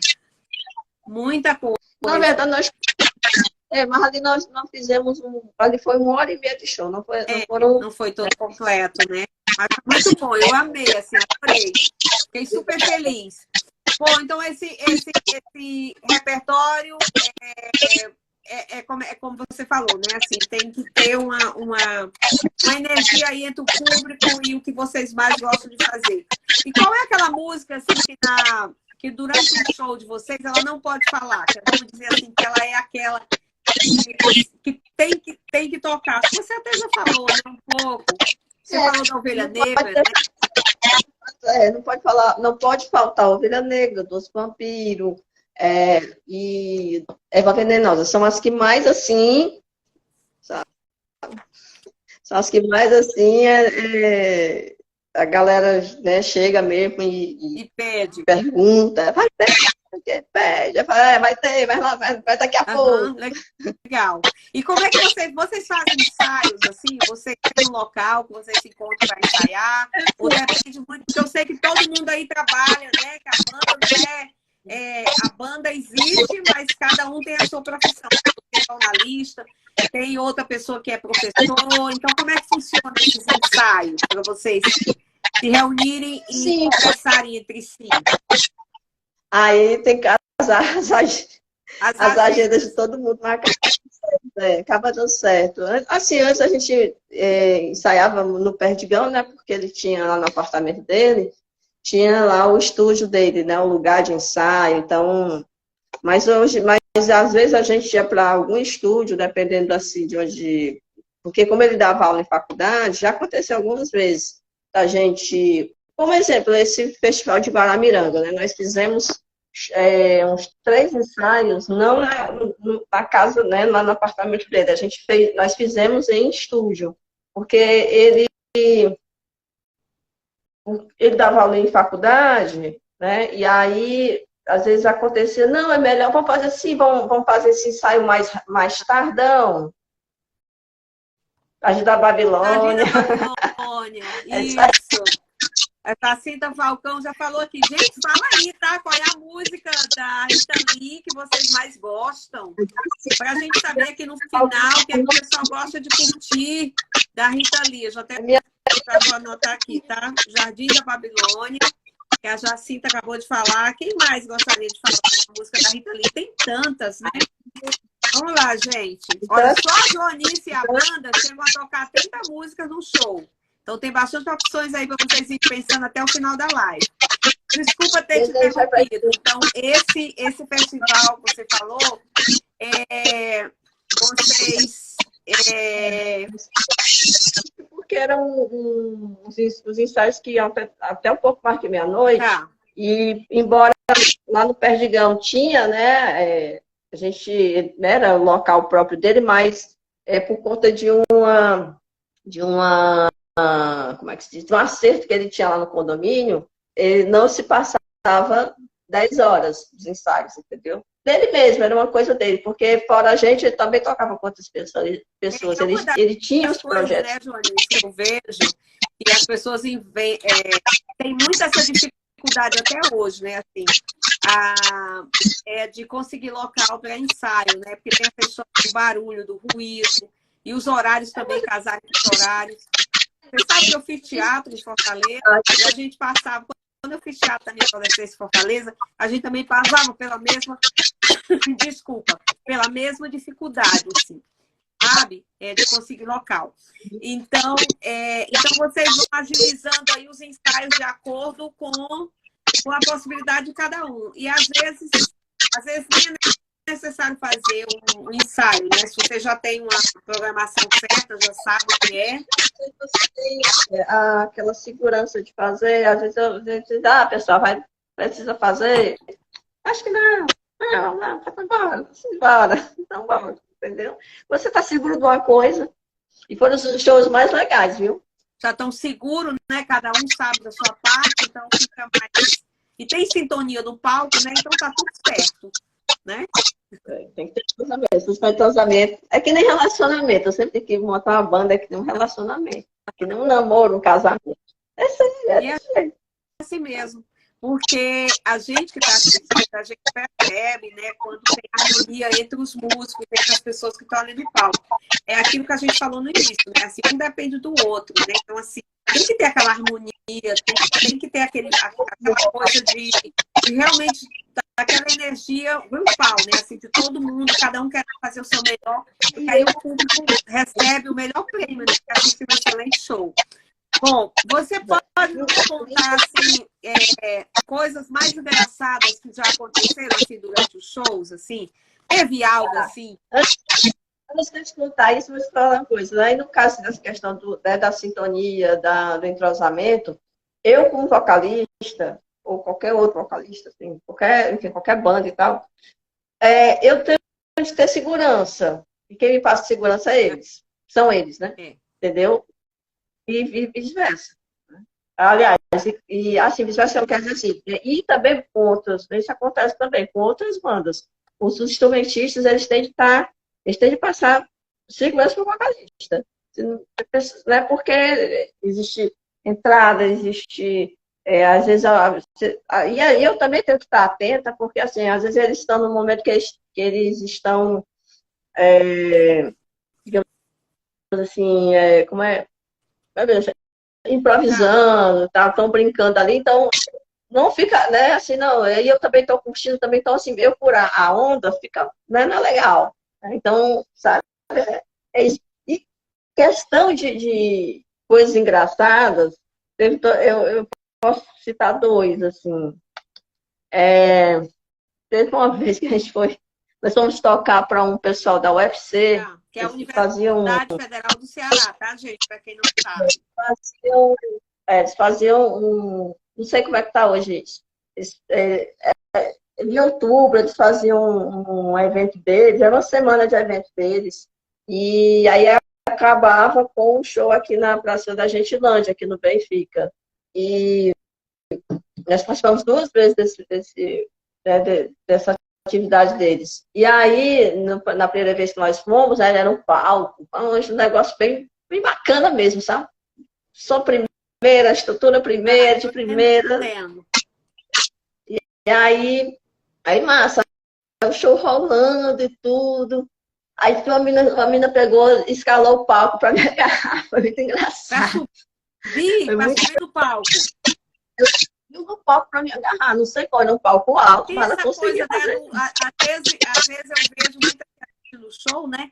Muita coisa. Na verdade, mas ali nós fizemos ali foi 1h30 de show, não foi todo completo, né? Mas muito bom, eu amei, assim, adorei. Fiquei super feliz. Bom, então esse repertório como você falou, né? Assim, tem que ter uma energia aí entre o público e o que vocês mais gostam de fazer. E qual é aquela música assim, que durante o show de vocês ela não pode falar? Vamos dizer assim, que ela é aquela que tem que tocar. Você até já falou, né, um pouco. Você falou da Ovelha Negra, né? Não pode faltar Ovelha Negra, Doce Vampiro, e Erva Venenosa. São as que mais assim, sabe? São as que mais assim a galera, né, chega mesmo E pede. Pergunta, vai ter, pede, vai ter, vai lá, vai daqui a pouco. Legal. E como é que vocês fazem ensaios, assim? Você tem um local que vocês se encontram para ensaiar? Ou depende muito, porque eu sei que todo mundo aí trabalha, né? Que a banda não a banda existe, mas cada um tem a sua profissão. Tem jornalista, tem outra pessoa que é professor. Então, como é que funciona esses ensaios para vocês se reunirem e conversarem entre si? Aí tem que as agendas de todo mundo marcadas. Acaba dando certo. Assim, antes a gente ensaiava no Perdigão, né? Porque ele tinha lá no apartamento dele, tinha lá o estúdio dele, né? O lugar de ensaio. Então, mas às vezes a gente ia para algum estúdio, dependendo assim de onde. Porque como ele dava aula em faculdade, já aconteceu algumas vezes a gente, como exemplo, esse festival de Guaramiranga, né? Nós fizemos uns 3 ensaios, não na casa, né, lá no apartamento dele. Nós fizemos em estúdio, porque ele dava aula em faculdade, né? E aí às vezes acontecia, não, é melhor, vamos fazer assim, vamos fazer esse ensaio mais tardão. Jardim da Babilônia. Isso. A Jacinta Falcão já falou aqui. Gente, fala aí, tá? Qual é a música da Rita Lee que vocês mais gostam? Para a gente saber aqui no final o que o pessoal gosta de curtir da Rita Lee. Eu já até vou anotar aqui, tá? Jardim da Babilônia, que a Jacinta acabou de falar. Quem mais gostaria de falar da música da Rita Lee? Tem tantas, né? Vamos lá, gente. Olha, só a Joanice e a banda chegam a tocar 30 músicas no show. Então, tem bastante opções aí para vocês irem pensando até o final da live. Desculpa ter te interrompido. Então, esse festival que você falou, vocês... Porque eram os ensaios que iam até um pouco mais de meia-noite. Tá. E, embora lá no Perdigão tinha, né... a gente, né, era o local próprio dele, mas por conta de como é que se diz? De um acerto que ele tinha lá no condomínio, ele não se passava 10 horas dos ensaios, entendeu? Dele mesmo, era uma coisa dele, porque fora a gente, ele também tocava com outras pessoas. Ele tinha os projetos. Né, Joanice, eu vejo que as pessoas têm muita essa dificuldade até hoje, né? Assim, de conseguir local para ensaio, né? Porque tem a questão do barulho, do ruído, e os horários também casarem com os horários. Você sabe que eu fiz teatro em Fortaleza e a gente passava, quando eu fiz teatro também em Fortaleza, a gente também passava pela mesma, pela mesma dificuldade, assim, sabe? De conseguir local. Então vocês vão agilizando aí os ensaios de acordo com a possibilidade de cada um. E às vezes nem é necessário fazer um ensaio, né? Se você já tem uma programação certa, já sabe o que é. Aquela segurança de fazer, às vezes a gente diz, pessoal, precisa fazer. Acho que não, embora. Então, vamos, entendeu? Você está seguro de uma coisa, e foram os shows mais legais, viu? Já estão seguros, né? Cada um sabe da sua parte, então fica mais... E tem sintonia no palco, né? Então tá tudo certo, né? Tem que ter entrosamento. É que nem relacionamento. Eu sempre tenho que montar uma banda que tem um relacionamento. Que nem um namoro, um casamento. É assim mesmo. Porque a gente que está assistindo, a gente percebe, né, quando tem harmonia entre os músicos, entre as pessoas que estão ali no palco. É aquilo que a gente falou no início, né? Assim, um depende do outro, né? Então, assim, tem que ter aquela harmonia, tem que ter aquela coisa de realmente aquela energia grupal, né? Assim, de todo mundo, cada um quer fazer o seu melhor, e aí o público recebe o melhor prêmio, né? Que assiste um excelente show. Bom, você pode nos contar assim, coisas mais engraçadas que já aconteceram assim, durante os shows, assim? Teve algo assim? Antes de eu te contar isso, eu vou te falar uma coisa. Aí, no caso dessa questão da sintonia, do entrosamento, eu, como vocalista, ou qualquer outro vocalista, assim, enfim, qualquer banda e tal, eu tenho que ter segurança. E quem me passa segurança é eles. São eles, né? É. Entendeu? E vice-versa. Aliás, assim, vice-versa, eu quero dizer assim. E também com outras, isso acontece também com outras bandas. Os instrumentistas, eles têm de passar segurança para o vocalista. Né? Porque existe entrada, existe. Às vezes, e aí eu também tenho que estar atenta, porque assim, às vezes eles estão no momento que eles estão, digamos assim, como é? Meu Deus, improvisando, tá? Estão brincando ali, então não fica, né, assim, não, aí eu também estou curtindo, também então assim, eu furar a onda, fica, né, não é legal. Então, sabe, é isso. E questão de coisas engraçadas, eu posso citar dois, assim. Teve uma vez que nós fomos tocar para um pessoal da UFC, Que é a eles faziam, Universidade Federal do Ceará, tá, gente? Para quem não sabe. eles faziam não sei como é que tá hoje isso. Em outubro eles faziam um evento deles, era uma semana de evento deles, e aí acabava com um show aqui na Praça da Gentilândia, aqui no Benfica. E nós participamos duas vezes dessa atividade deles. E aí, na primeira vez que nós fomos, né, era um palco, um negócio bem, bem bacana mesmo, sabe? Só primeira, estrutura primeira, de primeira. E aí massa, o show rolando e tudo. Aí a mina pegou, escalou o palco para me agarrar. Foi muito engraçado. Para subir no palco. Eu subi no palco para me agarrar. Não sei qual era um palco alto, mas ela conseguiu fazer. Às vezes eu vejo muita gente no show, né?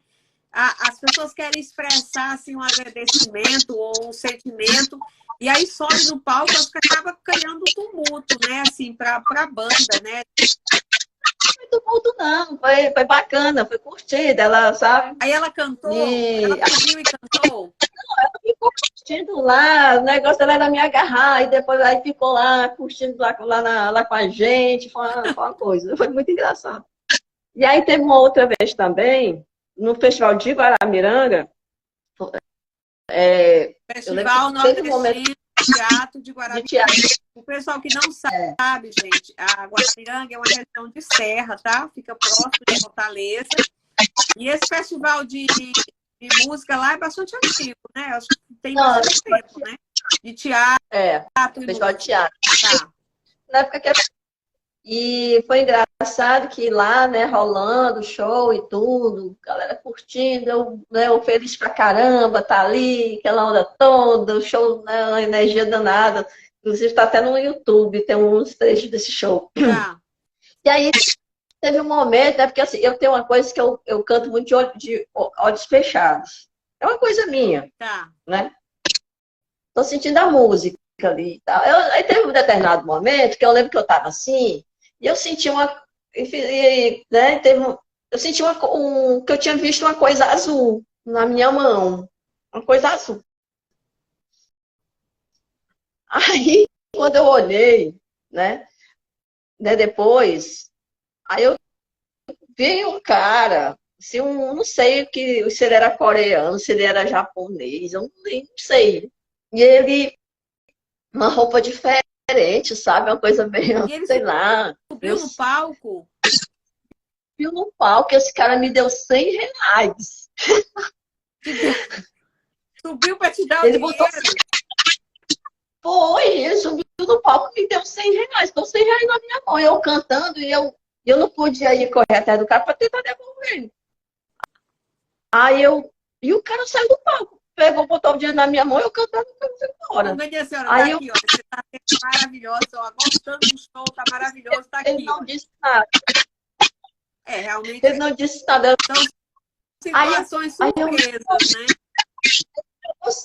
As pessoas querem expressar assim, um agradecimento ou um sentimento, e aí sobe no palco, acho que acaba criando um tumulto, né? Assim, para a banda, né? Não foi tumulto, não. Foi bacana, foi curtida, ela, sabe? Aí ela cantou, ela subiu e cantou. Não, ela ficou curtindo lá, o negócio dela era me agarrar, e depois aí ficou lá, curtindo lá com a gente, foi uma coisa, foi muito engraçado. E aí teve uma outra vez também, no Festival de Guaramiranga, Festival Nordestino Teatro de Guaramiranga. O pessoal que não sabe, gente, a Guaramiranga é uma região de serra, tá? Fica próximo de Fortaleza. E esse festival de música lá é bastante antigo, né? Acho que tem bastante tempo, né? De teatro. Festival de teatro. Tá. Na época E foi engraçado que lá, né, rolando show e tudo, galera curtindo, eu feliz pra caramba, tá ali, aquela onda toda, o show, né, uma energia danada. Inclusive tá até no YouTube, tem uns trechos desse show. Tá. E aí teve um momento, né, porque assim, eu tenho uma coisa que eu canto muito de olhos fechados. É uma coisa minha, né? Tô sentindo a música ali e tal. Aí teve um determinado momento que eu lembro que eu tava assim, e eu senti né, eu senti que eu tinha visto uma coisa azul na minha mão. Uma coisa azul. Aí, quando eu olhei, né depois, aí eu vi um cara, assim, não sei se ele era coreano, se ele era japonês, eu nem sei. E ele, uma roupa diferente, sabe? Uma coisa meio, sei lá. Subiu no palco? Subiu no palco, esse cara me deu R$100. Subiu para te dar o dinheiro? Foi, ele subiu no palco e me deu R$100. Deu R$100 na minha mão. Eu cantando e eu não podia ir correr atrás do cara para tentar devolver. E o cara saiu do palco. Pegou, botou o dinheiro na minha mão e eu cantando e fui embora. Aí aqui, ó, você tá maravilhosa, ó, gostando do show, tá maravilhoso, tá aqui. Ele não disse nada. Realmente. Ele não disse nada. Então, situações surpresas, né?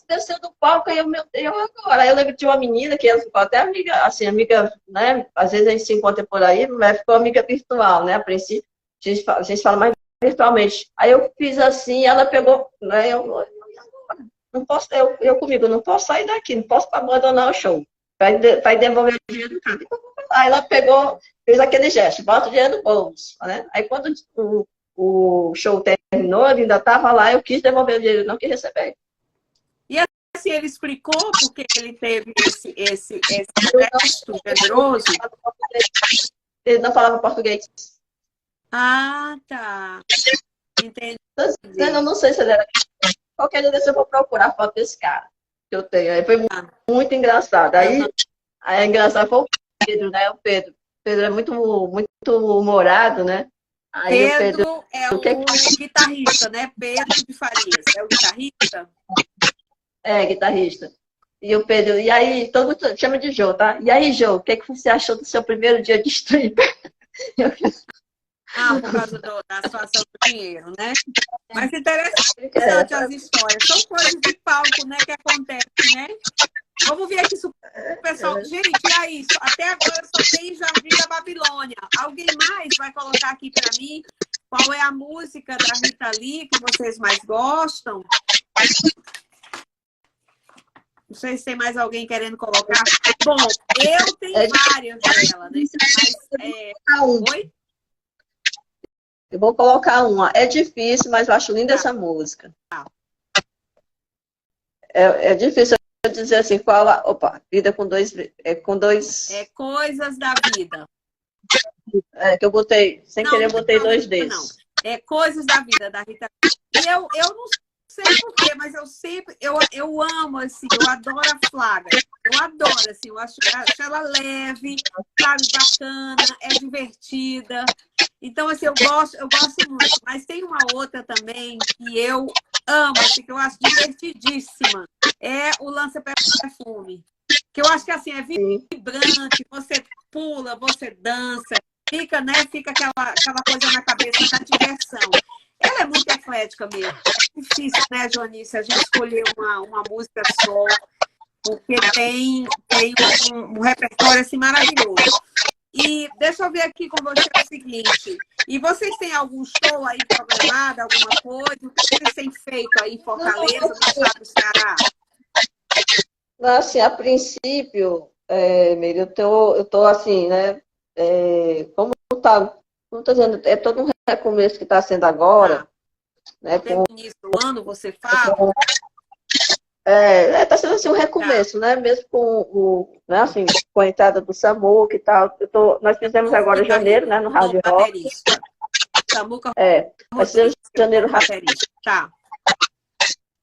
desceu do palco e eu, meu Deus, agora. Aí eu lembro de uma menina que ela ficou até amiga, assim, amiga, né? Às vezes a gente se encontra por aí, mas ficou amiga virtual, né? A princípio, a gente fala mais virtualmente. Aí eu fiz assim, ela pegou, né? Eu não posso, eu comigo, não posso sair daqui, não posso abandonar o show. Vai devolver o dinheiro, cara. Aí ela pegou, fez aquele gesto, bota o dinheiro no bolso, né? Aí quando o show terminou, ele ainda estava lá, eu quis devolver o dinheiro, não quis receber. E assim, ele explicou porque ele teve esse gesto generoso? Ele não falava português. Ah, tá. Entendi. Eu não sei se ele era. Qualquer dia desse eu vou procurar a foto desse cara que eu tenho. Aí foi muito engraçado. Aí é engraçado foi o Pedro, né? O Pedro é muito, muito humorado, né? Aí o Pedro é o guitarrista, né? Pedro de Farias. É o guitarrista? É, guitarrista. E o Pedro, e aí, todo mundo chama de Jô, tá? E aí, Jô, o que você achou do seu primeiro dia de stream? Por causa da situação do dinheiro, né? Mas interessante as histórias. São coisas de palco, né, que acontecem, né? Vamos ver aqui se o pessoal... Gente, e aí? Até agora só tem Jardim da Babilônia. Alguém mais vai colocar aqui para mim qual é a música da Rita Lee que vocês mais gostam? Não sei se tem mais alguém querendo colocar. Bom, eu tenho várias dela, né? Mas, oi? Eu vou colocar uma. É difícil, mas eu acho linda essa música. É difícil eu dizer assim, qual a... Opa, vida com dois... É Coisas da vida. Que eu botei, sem querer, eu botei dois desses. Não. É Coisas da Vida, da Rita. E eu não sei porquê, mas eu amo, assim, eu adoro a Flaga. Eu adoro, assim, eu acho ela leve, sabe, bacana, é divertida. Então, assim, eu gosto muito. Mas tem uma outra também que eu amo, assim, que eu acho divertidíssima. É o Lança Perfume. Que eu acho que, assim, é vibrante, você pula, você dança, fica, né? Fica aquela coisa na cabeça da diversão. Ela é muito eclética mesmo. É difícil, né, Joanice, a gente escolher uma música só, porque tem um repertório assim maravilhoso. E deixa eu ver aqui com você o seguinte. E vocês têm algum show aí programado, alguma coisa? O que vocês têm feito aí em Fortaleza, no estado do Ceará? Assim, a princípio, Meire, eu tô assim, né? Como tá, não tô dizendo, é todo um recomeço que está sendo agora. Né, no início do ano, você fala? Está sendo assim um recomeço, né? Mesmo né, assim, com a entrada do Samuca e tal. Nós fizemos agora em janeiro, né? No Hard Rock. Samuca nós fizemos em janeiro Tá.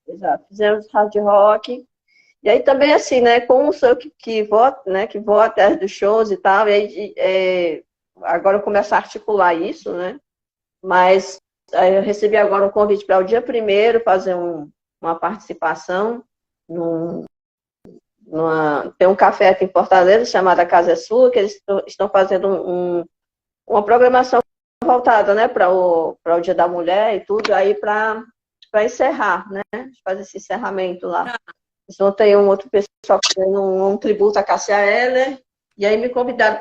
Exato, fizemos Hard Rock. E aí também assim, né? Com o seu que vota, né? Que vota atrás dos shows e tal. E aí, agora eu começo a articular isso, né? Mas eu recebi agora um convite para o dia 1º fazer uma participação. Tem um café aqui em Fortaleza chamado Casa é Sua, que eles estão fazendo uma programação voltada, né, para o Dia da Mulher e tudo, aí para encerrar, né? Fazer esse encerramento lá. Então tem um outro pessoal fazendo um tributo a Cássia Eller, e aí me convidaram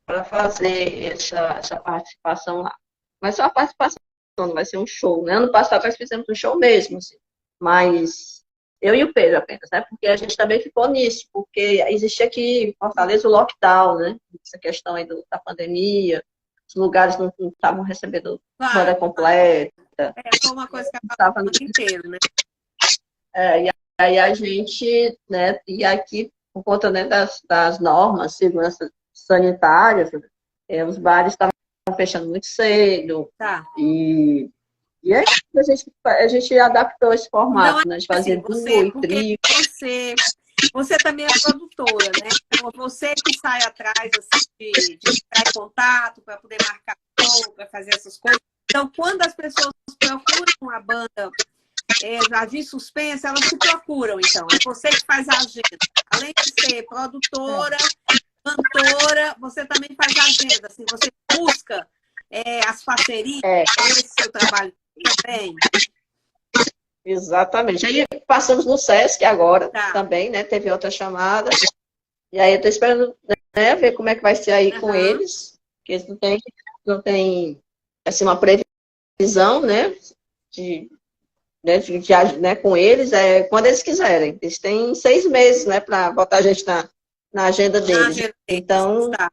para fazer essa participação lá. Mas só a participação, não vai ser um show, né? Ano passado nós fizemos um show mesmo, assim, mas eu e o Pedro apenas, né? Porque a gente também ficou nisso, porque existia aqui em Fortaleza o lockdown, né? Essa questão aí da pandemia, os lugares não estavam recebendo banda completa. Foi uma coisa que estava no inteiro, né? E aí a gente, né? E aqui, por conta, né, das normas, segurança sanitárias, os bares estavam fechando muito cedo. Tá. E aí a gente adaptou esse formato, né? De fazer duo e trio. Você também é produtora, né? Então, você que sai atrás assim, de entrar em contato para poder marcar show, para fazer essas coisas. Então, quando as pessoas procuram a banda Jardim Suspense, elas se procuram, então. É você que faz a agenda. Além de ser produtora, cantora, você também faz a agenda. Assim, você busca as parcerias, esse seu trabalho também. Exatamente. Aí passamos no Sesc agora Tá. também, né? Teve outra chamada. E aí eu tô esperando, né, ver como é que vai ser aí com Aham. eles, que eles não tem assim, uma previsão, né? De com eles, quando eles quiserem. Eles têm 6 meses, né, para botar a gente na agenda Na deles. agenda deles, Então, tá.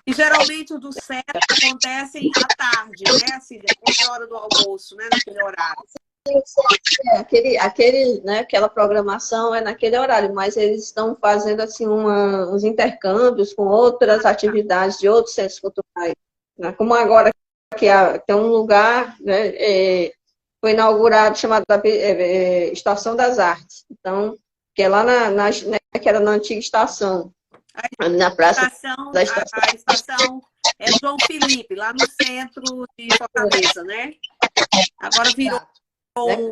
E geralmente o do certo acontecem à tarde, né? Assim, depois da hora do almoço, né? Naquele horário. né, aquela programação é naquele horário, mas eles estão fazendo assim uns intercâmbios com outras atividades de outros centros culturais. Né? Como agora que tem um lugar, né, foi inaugurado chamado Estação das Artes. Então, que é lá né, que era na antiga estação, na praça da estação. A estação é João Felipe, lá no centro de Fortaleza, né? Agora virou Né? um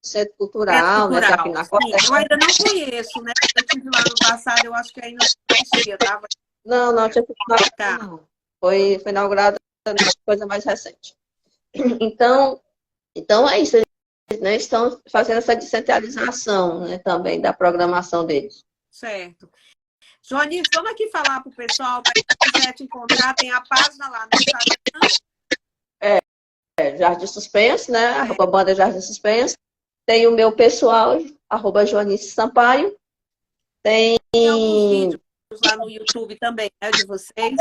Centro centro cultural, né? Que aqui cultural. na Sim, eu ainda não conheço, né? Eu estive lá no passado, eu acho que ainda não existia, tava. Não, tinha Tá. não. Foi inaugurado coisa mais recente. Então é isso. Eles, né, estão fazendo essa descentralização, né, também da programação deles. Certo. Joanis, vamos aqui falar para o pessoal, para quem quiser te encontrar, tem a página lá no Instagram. Jardim Suspense, né? Arroba banda Jardim Suspense. Tem o meu pessoal, arroba Joanice Sampaio. Tem alguns vídeos lá no YouTube também, né, de vocês.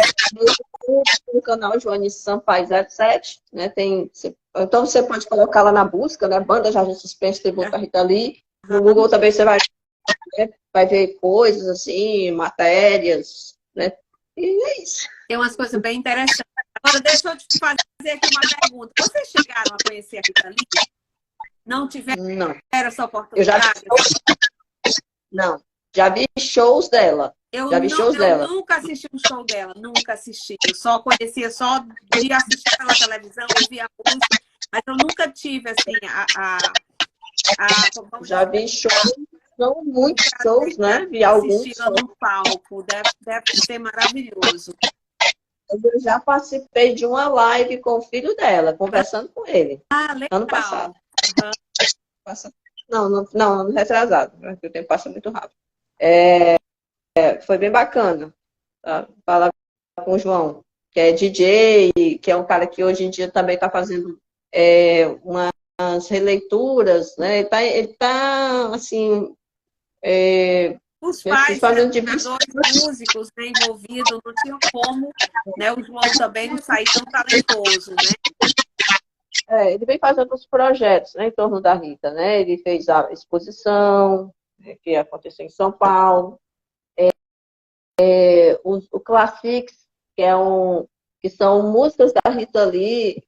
No canal Joanice Sampaio 07, né? Então você pode colocar lá na busca, né? Banda Jardim Suspense, tem Boca Rita ali. No Google também você vai ver coisas assim, matérias, né? E é isso. Tem umas coisas bem interessantes. Agora, deixa eu te fazer aqui uma pergunta. Vocês chegaram a conhecer a Rita Lee? Não tiveram essa oportunidade? Não. Já vi shows dela. Eu dela. nunca assisti um show dela, nunca assisti. Eu só conhecia, só de assistir pela televisão, ouvir a música, mas eu nunca tive, assim, Já vi shows, não muitos shows, né? Vi alguns. Assisti no palco, deve ser maravilhoso. Eu já participei de uma live com o filho dela, conversando com ele. Ah, legal. Ano passado. Uhum. Não, ano retrasado. O tempo passa muito rápido. Foi bem bacana. Tá? Falar com o João, que é DJ, que é um cara que hoje em dia também está fazendo umas releituras, né? Ele tá assim... Os pais eram dois músicos, né, envolvidos, não tinha como, né? O João também não sair tão talentoso, né? Ele vem fazendo uns projetos, né, em torno da Rita, né? Ele fez a exposição, né, que aconteceu em São Paulo, o Classics, que são músicas da Rita Lee,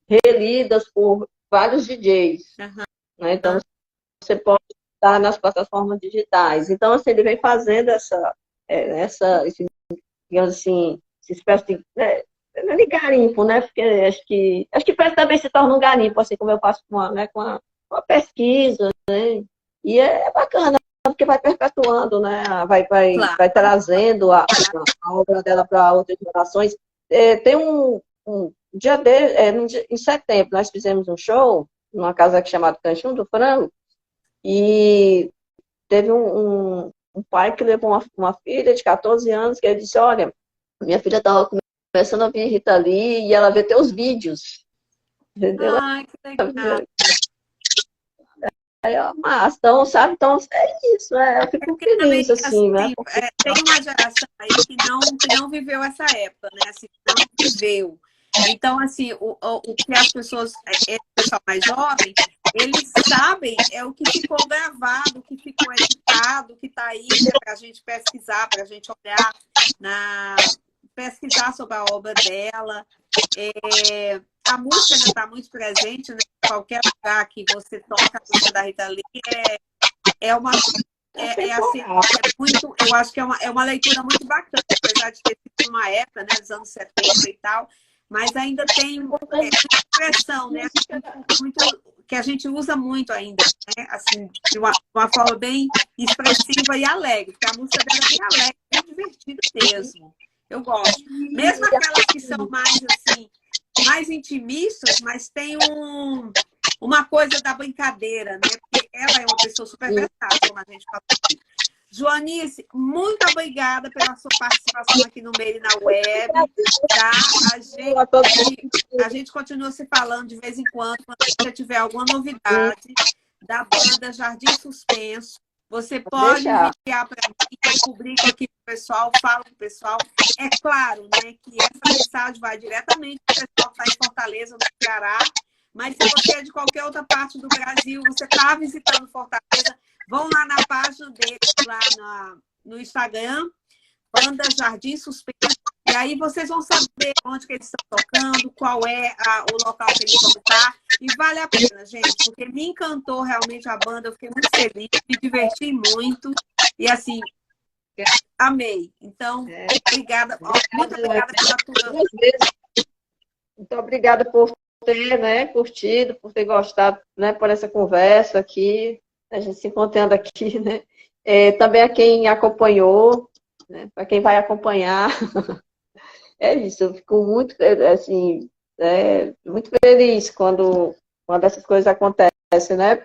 relidas por vários DJs. Uhum. Né? Então, você pode estar nas plataformas digitais. Então, assim, ele vem fazendo digamos assim, essa espécie de... Não é de garimpo, né? Porque acho que também se torna um garimpo, assim como eu faço com a pesquisa, né? E é bacana, porque vai perpetuando, né? Vai trazendo a obra dela para outras gerações. Tem um dia em setembro, nós fizemos um show numa casa aqui chamada Canchão do Frango, e teve um pai que levou uma filha de 14 anos, que ele disse, olha, minha filha estava começando a ouvir Rita Lee e ela vê teus vídeos. Entendeu? Ai, que legal. Mas, então, sabe? Então, é isso. Eu fico feliz, assim, né? Tem uma geração aí que não viveu essa época, né? Assim, não viveu. Então, assim, o que as pessoas, o pessoal mais jovem, eles sabem o que ficou gravado, o que ficou editado, o que está aí para a gente pesquisar, para a gente olhar, pesquisar sobre a obra dela. A música ainda está muito presente, né? Em qualquer lugar que você toca a música da Rita Lee, assim, muito, eu acho que é uma leitura muito bacana, apesar de ter sido uma época, né, dos anos 70 e tal, mas ainda tem uma expressão, né, que a gente usa muito ainda, né, assim, de uma forma bem expressiva e alegre, porque a música dela é bem alegre, bem divertida mesmo. Eu gosto. Mesmo aquelas que são mais, assim, mais intimistas, mas tem uma coisa da brincadeira, né? Porque ela é uma pessoa super versátil, como a gente falou. Joanice, muito obrigada pela sua participação aqui no Made na Web, tá? A gente continua se falando de vez em quando você tiver alguma novidade da banda Jardim Suspenso. Você pode enviar para mim, eu publico aqui para o pessoal, falo para o pessoal. É claro, né, que essa mensagem vai diretamente para o pessoal que está em Fortaleza, no Ceará, mas se você é de qualquer outra parte do Brasil, você está visitando Fortaleza, vão lá na página deles, lá no Instagram, Banda Jardim Suspenso, e aí vocês vão saber onde que eles estão tocando, qual é o local que eles vão estar, e vale a pena, gente, porque me encantou realmente a banda, eu fiquei muito feliz, me diverti muito, e assim, amei. Então, obrigada, muito obrigada pela tua... Muito obrigada por ter, né, curtido, por ter gostado, né, por essa conversa aqui, a gente se encontrando aqui, né, também a quem acompanhou, né, para quem vai acompanhar. É isso, eu fico muito, assim, muito feliz quando essas coisas acontecem, né?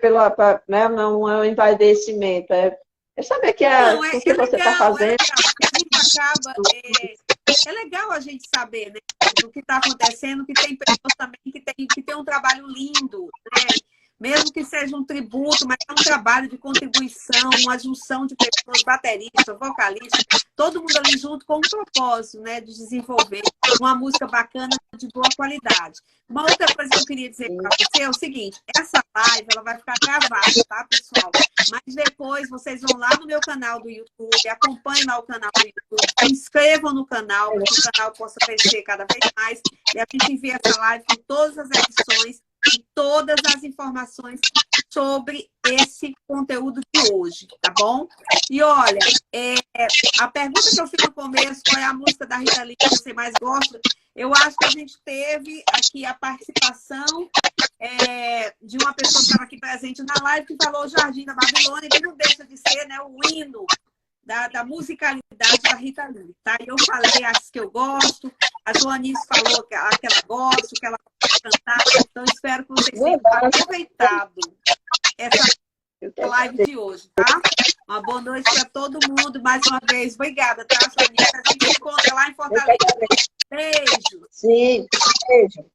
Né? Não é um envaidecimento, é saber que Não, o que você está fazendo. É legal a gente saber, né, do que está acontecendo, que tem pessoas também que tem um trabalho lindo, né? Mesmo que seja um tributo, mas é um trabalho de contribuição, uma junção de pessoas, bateristas, vocalistas, todo mundo ali junto com um propósito, né, de desenvolver uma música bacana de boa qualidade. Uma outra coisa que eu queria dizer para você é o seguinte, essa live ela vai ficar gravada, tá, pessoal? Mas depois vocês vão lá no meu canal do YouTube, acompanhem lá o canal do YouTube, se inscrevam no canal, para que o canal possa crescer cada vez mais, e a gente envia essa live com todas as edições, e todas as informações sobre esse conteúdo de hoje, tá bom? E olha, a pergunta que eu fiz no começo, qual é a música da Rita Lee que você mais gosta? Eu acho que a gente teve aqui a participação de uma pessoa que estava aqui presente na live, que falou Jardim da Babilônia, que não deixa de ser, né, o hino da musicalidade da Rita Lee, tá? Eu falei as que eu gosto, a Joanice falou que ela gosta, que ela gosta de cantar, então espero que vocês tenham aproveitado essa live de hoje, tá? Uma boa noite para todo mundo, mais uma vez, obrigada, tá, Joanice? A gente se encontra lá em Fortaleza. Beijo! Sim, beijo!